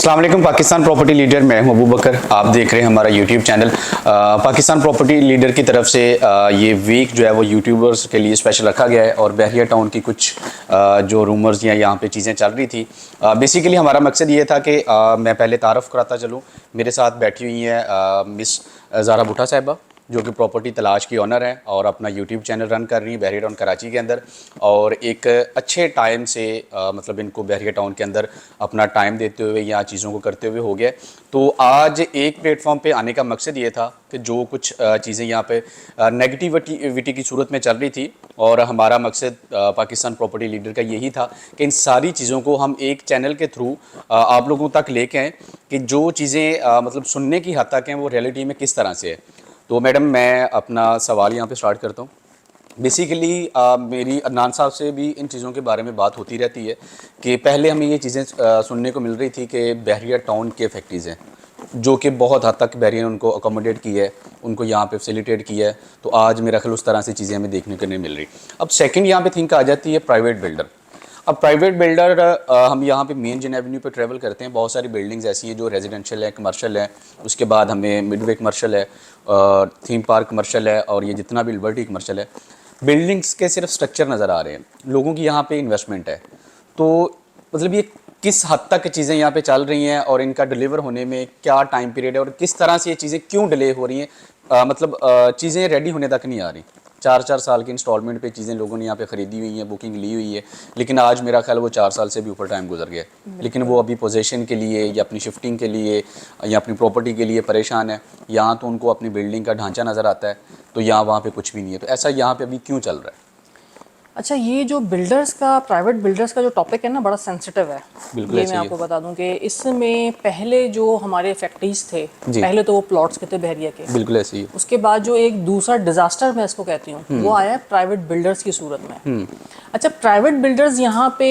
अस्सलाम वालेकुम। Pakistan property leader मैं हूं अबू बकर। आप देख रहे हैं हमारा YouTube channel. Pakistan property leader की तरफ से ये वीक जो है वो यूट्यूबर्स के लिए स्पेशल रखा गया है और बहरिया टाउन की कुछ जो रूमर्स या यहाँ पे चीज़ें चल रही थी, बेसिकली हमारा मकसद ये था कि मैं पहले तारफ़ कराता चलूँ। मेरे साथ बैठी हुई हैं मिस ज़ारा भुट्टा साहिबा, जो कि प्रॉपर्टी तलाश की ऑनर है और अपना यूट्यूब चैनल रन कर रही है बहरिया टाउन कराची के अंदर। और एक अच्छे टाइम से मतलब इनको बहरिया टाउन के अंदर अपना टाइम देते हुए या चीज़ों को करते हुए हो गया। तो आज एक प्लेटफॉर्म पे आने का मकसद ये था कि जो कुछ चीज़ें यहाँ पे नेगेटिविटी की सूरत में चल रही थी, और हमारा मकसद पाकिस्तान प्रॉपर्टी लीडर का यही था कि इन सारी चीज़ों को हम एक चैनल के थ्रू आप लोगों तक लेके आएँ कि जो चीज़ें मतलब सुनने की हद तक हैं वो रियलिटी में किस तरह से है। तो मैडम, मैं अपना सवाल यहाँ पे स्टार्ट करता हूँ। बेसिकली मेरी अदनान साहब से भी इन चीज़ों के बारे में बात होती रहती है कि पहले हमें ये चीज़ें सुनने को मिल रही थी कि बहरिया टाउन के फैक्ट्रीज़ हैं, जो कि बहुत हद तक बहरिया ने उनको अकोमोडेट किया है, उनको यहाँ पे फैसिलिटेट किया है। तो आज मेरा ख्याल उस तरह से चीज़ें हमें देखने को नहीं मिल रही। अब सेकेंड यहाँ पे थिंक आ जाती है प्राइवेट बिल्डर। अब प्राइवेट बिल्डर हम यहाँ पे मेन जिन एवेन्यू पे ट्रैवल करते हैं, बहुत सारी बिल्डिंग्स ऐसी हैं जो रेजिडेंशियल है, कमर्शियल है, उसके बाद हमें मिडवे कमर्शियल है, थीम पार्क कमर्शियल है, और ये जितना भी लिबर्टी कमर्शियल है। बिल्डिंग्स के सिर्फ स्ट्रक्चर नज़र आ रहे हैं, लोगों की यहाँ पे इन्वेस्टमेंट है। तो मतलब ये किस हद तक चीज़ें यहाँ पे चल रही हैं और इनका डिलीवर होने में क्या टाइम पीरियड है और किस तरह से ये चीज़ें क्यों डिले हो रही हैं, मतलब चीज़ें रेडी होने तक नहीं आ रही। 4-4 साल की इंस्टॉलमेंट पे चीज़ें लोगों ने यहाँ पे ख़रीदी हुई हैं, बुकिंग ली हुई है, लेकिन आज मेरा ख्याल वो 4 साल से भी ऊपर टाइम गुजर गया, लेकिन वो अभी पोजीशन के लिए या अपनी शिफ्टिंग के लिए या अपनी प्रॉपर्टी के लिए परेशान है। यहाँ तो उनको अपनी बिल्डिंग का ढांचा नज़र आता है, तो यहाँ वहाँ पे कुछ भी नहीं है। तो ऐसा यहाँ पे अभी क्यों चल रहा है? अच्छा, ये जो बिल्डर्स का, प्राइवेट बिल्डर्स का जो टॉपिक है ना, बड़ा सेंसिटिव है। ये मैं आपको बता दूं कि इसमें पहले जो हमारे फैक्ट्रीज थे, पहले तो वो प्लॉट्स के थे बहरिया के, बिल्कुल ऐसे ही। उसके बाद जो एक दूसरा डिजास्टर मैं इसको कहती हूँ वो आया प्राइवेट बिल्डर्स की सूरत में। अच्छा, प्राइवेट बिल्डर्स यहाँ पे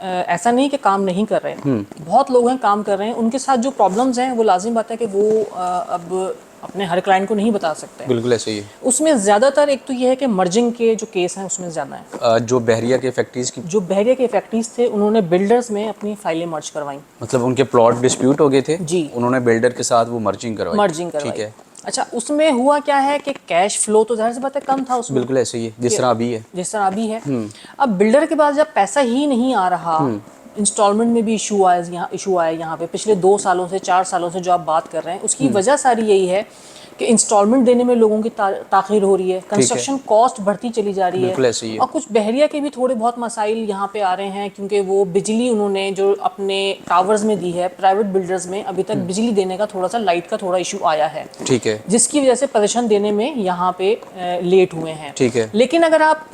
ऐसा नहीं कि काम नहीं कर रहे हैं, बहुत लोग हैं काम कर रहे हैं। उनके साथ जो प्रॉब्लम्स हैं वो लाजिम बात है कि वो अब अपने हर क्लाइंट को नहीं बता सकते। बिल्कुल ऐसे ही है। उसमें ज़्यादातर एक तो ये है कि मर्जिंग के जो केस हैं उसमें ज़्यादा हैं। जो बहरिया के फैक्ट्रीज की, जो बहरिया के फैक्ट्रीज थे उन्होंने बिल्डर्स में अपनी फाइलें मर्ज करवाई, मतलब उनके प्लॉट डिस्प्यूट हो गए थे जी, उन्होंने बिल्डर के साथ वो मर्जिंग करवाई। ठीक है। अच्छा, उसमें हुआ क्या है कि कैश फ्लो तो जाहिर सी बात है कम था उसमें। बिल्कुल ऐसे ही है जिस तरह अभी है, जिस तरह अभी है। अब बिल्डर के पास जब पैसा ही नहीं आ रहा, इंस्टॉलमेंट में भी इशू आया यहाँ पे पिछले 2 सालों से 4 सालों से जो आप बात कर रहे हैं, उसकी वजह सारी यही है कि इंस्टॉलमेंट देने में लोगों की ताखीर हो रही है, कंस्ट्रक्शन कॉस्ट बढ़ती चली जा रही है, और कुछ बहरिया के भी थोड़े बहुत मसाइल यहाँ पे आ रहे हैं, क्योंकि वो बिजली उन्होंने जो अपने टावर्स में दी है प्राइवेट बिल्डर्स में, अभी तक बिजली देने का थोड़ा सा लाइट का थोड़ा इशू आया है। ठीक है। जिसकी वजह से पोजीशन देने में यहाँ पे लेट हुए हैं। ठीक है। लेकिन अगर आप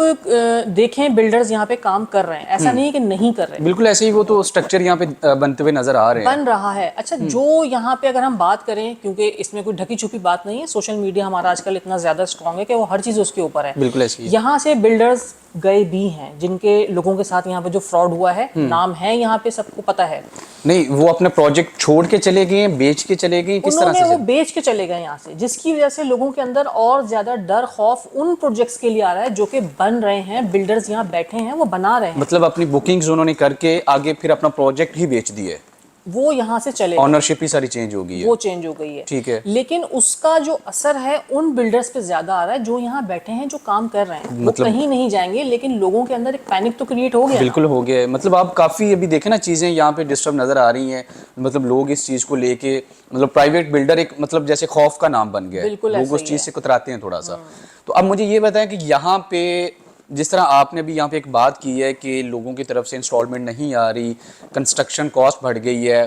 देखें, बिल्डर्स यहाँ पे काम कर रहे हैं, ऐसा नहीं है कि नहीं कर रहे हैं। बिल्कुल ऐसे ही, वो तो स्ट्रक्चर यहाँ पे बनते हुए नजर आ रहे हैं, बन रहा है। अच्छा, जो यहाँ पे अगर हम बात करें, क्योंकि इसमें कोई ढकी छुपी बात नहीं है, सोशल मीडिया हमारा आजकल इतना ज्यादा स्ट्रांग है कि वो हर चीज उसके ऊपर है। बिल्कुल ऐसे ही। यहाँ से बिल्डर्स गए भी हैं जिनके लोगों के साथ यहाँ पे जो फ्रॉड हुआ है, नाम है यहाँ पे सबको पता है। नहीं, वो अपने प्रोजेक्ट छोड़ के चले गए, बेच के चले गए, किस तरह से? वो बेच के चले गए यहाँ से, जिसकी वजह से लोगों के अंदर और ज्यादा डर खौफ उन प्रोजेक्ट्स के लिए आ रहा है जो कि बन रहे हैं, बिल्डर्स यहाँ बैठे हैं वो बना रहे हैं। मतलब अपनी बुकिंग्स उन्होंने करके आगे फिर अपना प्रोजेक्ट ही बेच दिए, वो यहाँ से चले, ऑनरशिप ही सारी चेंज हो गई है, वो चेंज हो गई है। ठीक है। लेकिन उसका जो असर है उन बिल्डर्स पे ज्यादा आ रहा है जो यहाँ बैठे हैं, जो काम कर रहे हैं। मतलब वो कहीं नहीं जाएंगे, लेकिन लोगों के अंदर एक पैनिक तो क्रिएट हो गया। बिल्कुल हो गया है। मतलब आप काफी अभी देखें ना, चीजें यहाँ पे डिस्टर्ब नजर आ रही हैं। मतलब लोग इस चीज को लेके, मतलब प्राइवेट बिल्डर एक मतलब जैसे खौफ का नाम बन गया है, लोग उस चीज से कतराते हैं थोड़ा सा। तो अब मुझे ये बताएं कि यहाँ पे जिस तरह आपने भी यहाँ पे एक बात की है कि लोगों की तरफ से इंस्टॉलमेंट नहीं आ रही, कंस्ट्रक्शन कॉस्ट बढ़ गई है,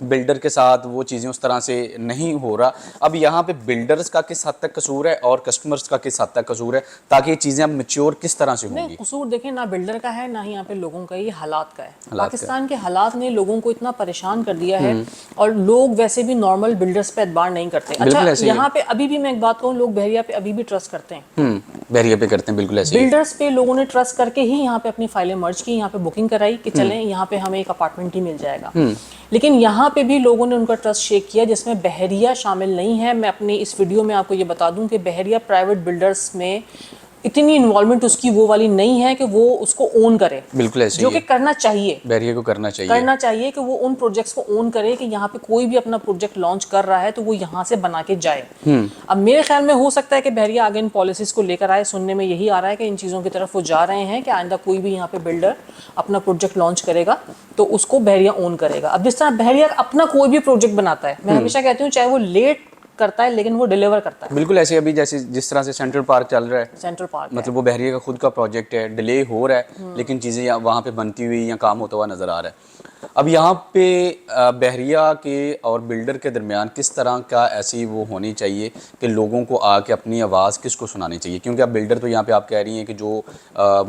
बिल्डर के साथ वो चीज़ें उस तरह से नहीं हो रहा। अब यहाँ पे बिल्डर्स का किस हद तक कसूर है और कस्टमर्स का किस हद तक कसूर है, ताकि ये चीज़ें अब मैच्योर किस तरह से होंगी? कसूर देखें, ना बिल्डर का है ना ही यहाँ पे लोगों का, ये हालात का है। पाकिस्तान के हालात ने लोगों को इतना परेशान कर दिया है, और लोग वैसे भी नॉर्मल बिल्डर्स पे एतबार नहीं करते। अच्छा, यहाँ पे अभी भी मैं एक बात कहूँ, लोग बहरिया पे अभी भी ट्रस्ट करते हैं, बहरिया पे करते हैं। बिल्कुल ऐसे बिल्डर्स पे लोगों ने ट्रस्ट करके ही यहाँ पे अपनी फाइलें मर्ज की, यहाँ पे बुकिंग कराई कि चलें यहाँ पे हमें एक अपार्टमेंट ही मिल जाएगा। लेकिन यहाँ पे भी लोगों ने उनका ट्रस्ट शेक किया, जिसमें बहरिया शामिल नहीं है। मैं अपनी इस वीडियो में आपको ये बता दूं कि बहरिया प्राइवेट बिल्डर्स में इतनी इन्वॉल्वमेंट उसकी वो वाली नहीं है कि वो उसको ओन करे, बिल्कुल ऐसे जो ही कि है। करना चाहिए। बैरियर को करना चाहिए। कि वो उन प्रोजेक्ट्स को ओन करे कि यहाँ पे कोई भी अपना प्रोजेक्ट लॉन्च कर रहा है तो वो यहाँ से बना के जाए। अब मेरे ख्याल में हो सकता है कि बहरिया आगे इन पॉलिसीज को लेकर आए, सुनने में यही आ रहा है कि इन चीज़ों की तरफ वो जा रहे हैं कि आइंदा कोई भी यहाँ पे बिल्डर अपना प्रोजेक्ट लॉन्च करेगा तो उसको बहरिया ओन करेगा। अब जिस तरह बहरिया अपना कोई भी प्रोजेक्ट बनाता है, मैं हमेशा कहती हूँ चाहे वो लेट करता है लेकिन वो डिलीवर करता है। बिल्कुल ऐसे अभी जैसे जिस तरह से सेंट्रल पार्क चल रहा है, सेंट्रल पार्क मतलब वो बहरिया का खुद का प्रोजेक्ट है, डिले हो रहा है लेकिन चीज़ें वहाँ पे बनती हुई या काम होता हुआ नज़र आ रहा है। अब यहाँ पे बहरिया के और बिल्डर के दरमियान किस तरह का ऐसी वो होनी चाहिए कि लोगों को आके अपनी आवाज़ किसको सुनानी चाहिए, क्योंकि अब बिल्डर तो यहाँ पे आप कह रही हैं कि जो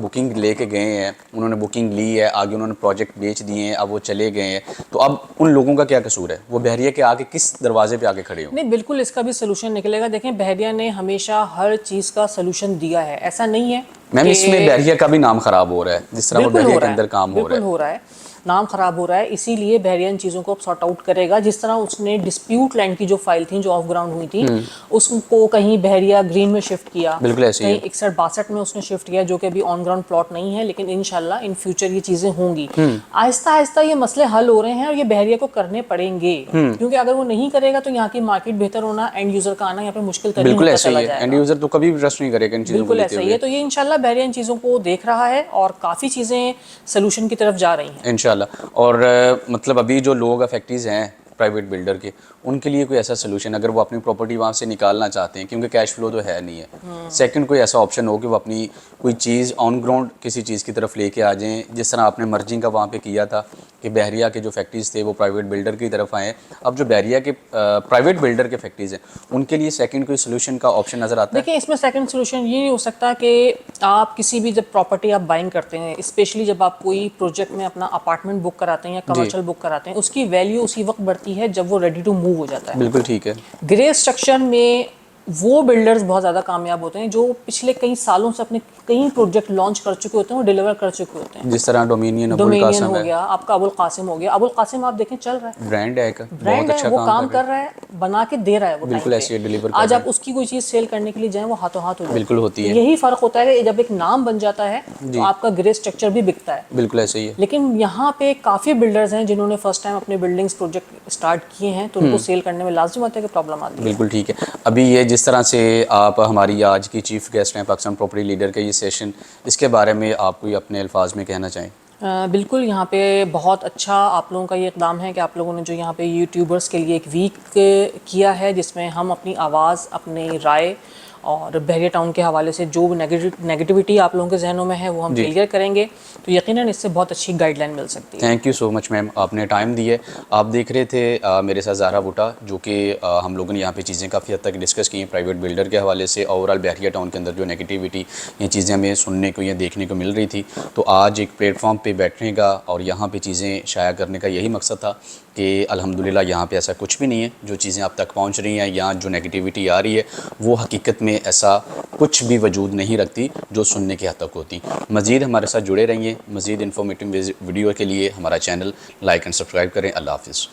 बुकिंग लेके गए हैं उन्होंने बुकिंग ली है, आगे उन्होंने प्रोजेक्ट बेच दिए हैं, अब वो चले गए हैं, तो अब उन लोगों का क्या कसूर है? वो बहरिया के आगे किस दरवाजे पे आके खड़े हो? नहीं, बिल्कुल इसका भी सोल्यूशन निकलेगा। देखें, बहरिया ने हमेशा हर चीज़ का सोल्यूशन दिया है, ऐसा नहीं है मैम कि इसमें बहरिया का भी नाम खराब हो रहा है, जिस तरह वो बिल्कुल बहरिया हो के रहा अंदर है, काम हो रहा बिल्कुल है। हो रहा है, नाम खराब हो रहा है। इसीलिए बहरिया इन चीज़ों को अब सॉर्ट आउट करेगा। जिस तरह उसने डिस्प्यूट लैंड की जो फाइल थी जो ऑफ ग्राउंड हुई थी उसको कहीं बहरिया ग्रीन में शिफ्ट किया, बिल्कुल ऐसे ही कहीं 61-62 में उसने शिफ्ट किया, जो कि अभी ऑन ग्राउंड प्लॉट नहीं है, लेकिन इंशाल्लाह इन फ्यूचर ये चीज़ें होंगी। आहिस्ता आहिस्ता ये मसले हल हो रहे हैं और ये बहरिया को करने पड़ेंगे, क्योंकि अगर वो नहीं करेगा तो यहाँ की मार्केट बेहतर होना, एंड यूज़र का आना यहाँ पे मुश्किल तरीन बिल्कुल होता ऐसे ही चला है, जाएगा। एंड यूज़र तो कभी भी ट्रस्ट नहीं करेगा इन चीज़ों को बिल्कुल लेते ऐसा ही है। हुए। तो ये इंशाल्लाह बहरिया इन चीज़ों को देख रहा है और काफ़ी चीज़ें सोल्यूशन की तरफ जा रही हैं इंशाल्लाह। और मतलब अभी जो लोग अफेक्टीज हैं प्राइवेट बिल्डर के, उनके लिए कोई ऐसा सोल्यूशन अगर वो अपनी प्रॉपर्टी वहाँ से निकालना चाहते हैं, क्योंकि कैश फ्लो तो है नहीं है, सेकंड कोई ऐसा ऑप्शन हो कि वो अपनी कोई चीज़ ऑन ग्राउंड किसी चीज़ की तरफ लेके आ जाएं, जिस तरह आपने मर्जिंग का वहाँ पे किया था कि बहरिया के जो फैक्ट्रीज थे वो प्राइवेट बिल्डर की तरफ आए, अब जो बहरिया के प्राइवेट बिल्डर के फैक्ट्रीज हैं उनके लिए सेकंड कोई सोल्यूशन का ऑप्शन नज़र आता है? देखिए, इसमें सेकंड सोल्यूशन ये नहीं हो सकता कि आप किसी भी जब प्रॉपर्टी आप बाइंग करते हैं, स्पेशली जब आप कोई प्रोजेक्ट में अपना अपार्टमेंट बुक कराते हैं या कमर्शियल बुक कराते हैं, उसकी वैल्यू उसी वक्त बढ़ती है जब वो रेडी टू मूव हो जाता है। बिल्कुल ठीक है। ग्रे स्ट्रक्चर में वो बिल्डर्स बहुत ज़्यादा कामयाब होते हैं जो पिछले कई सालों से अपने कई प्रोजेक्ट लॉन्च कर चुके होते हैं और डिलीवर कर चुके होते हैं। जिस तरह डोमिनियन अबुल डोमिनियन कासिम हो है, गया, आपका अबुल कासिम हो गया। अबुल कासिम आप देखें चल रहा है, ब्रांड है एक, ब्रांड बहुत है, अच्छा वो काम कर रहा रहा है, बना के दे रहा है वो बिल्कुल टाइम ऐसे ही पे। डिलीवर आज कर आप उसकी कोई चीज़ सेल करने के लिए जाएं वो हाथों हाथ हो जाए, बिल्कुल होती है। यही फ़र्क होता है कि जब एक नाम बन जाता है तो आपका ग्रे स्ट्रक्चर भी बिकता है। बिल्कुल ऐसे ही है। लेकिन यहाँ पे काफ़ी बिल्डर्स हैं जिन्होंने फर्स्ट टाइम अपने बिल्डिंग्स प्रोजेक्ट स्टार्ट किए हैं, तो उनको सेल करने में लाजमी बात है कि प्रॉब्लम आती है। बिल्कुल ठीक है। अभी ये जिस तरह से आप हमारी आज की चीफ गेस्ट हैं पाकिस्तान प्रॉपर्टी लीडर का ये सेशन, इसके बारे में आप कोई अपने अल्फाज में कहना चाहें? बिल्कुल, यहाँ पे बहुत अच्छा आप लोगों का ये इक़दाम है कि आप लोगों ने जो यहाँ पे यूट्यूबर्स के लिए एक वीक किया है जिसमें हम अपनी आवाज़, अपनी राय और बहरिया टाउन के हवाले से जो भी नेगेटिविटी आप लोगों के जहनों में है वो हम क्लियर करेंगे, तो यकीनन इससे बहुत अच्छी गाइडलाइन मिल सकती है। Thank you so much ma'am, आपने टाइम दिए। आप देख रहे थे मेरे साथ ज़ाहरा भुट्टा, जो कि हम लोगों ने यहाँ पे चीज़ें काफ़ी हद तक डिस्कस की हैं प्राइवेट बिल्डर के हवाले से। ओवरऑल बहरिया टाउन के अंदर जो नेगेटिविटी ये चीज़ें हमें सुनने को या देखने को मिल रही थी, तो आज एक प्लेटफॉर्म पे बैठने का और यहाँ पे चीज़ें शाया करने का यही मकसद था कि अल्हम्दुलिल्लाह यहाँ पे ऐसा कुछ भी नहीं है। जो चीज़ें आप तक पहुँच रही हैं या जो नेगेटिविटी आ रही है वो हकीकत में ऐसा कुछ भी वजूद नहीं रखती जो सुनने की हद तक होती। मज़ीद हमारे साथ जुड़े रहिए, मज़ीद इन्फॉर्मेटिव वीडियो के लिए हमारा चैनल लाइक एंड सब्सक्राइब करें। अल्लाह हाफ़िज़।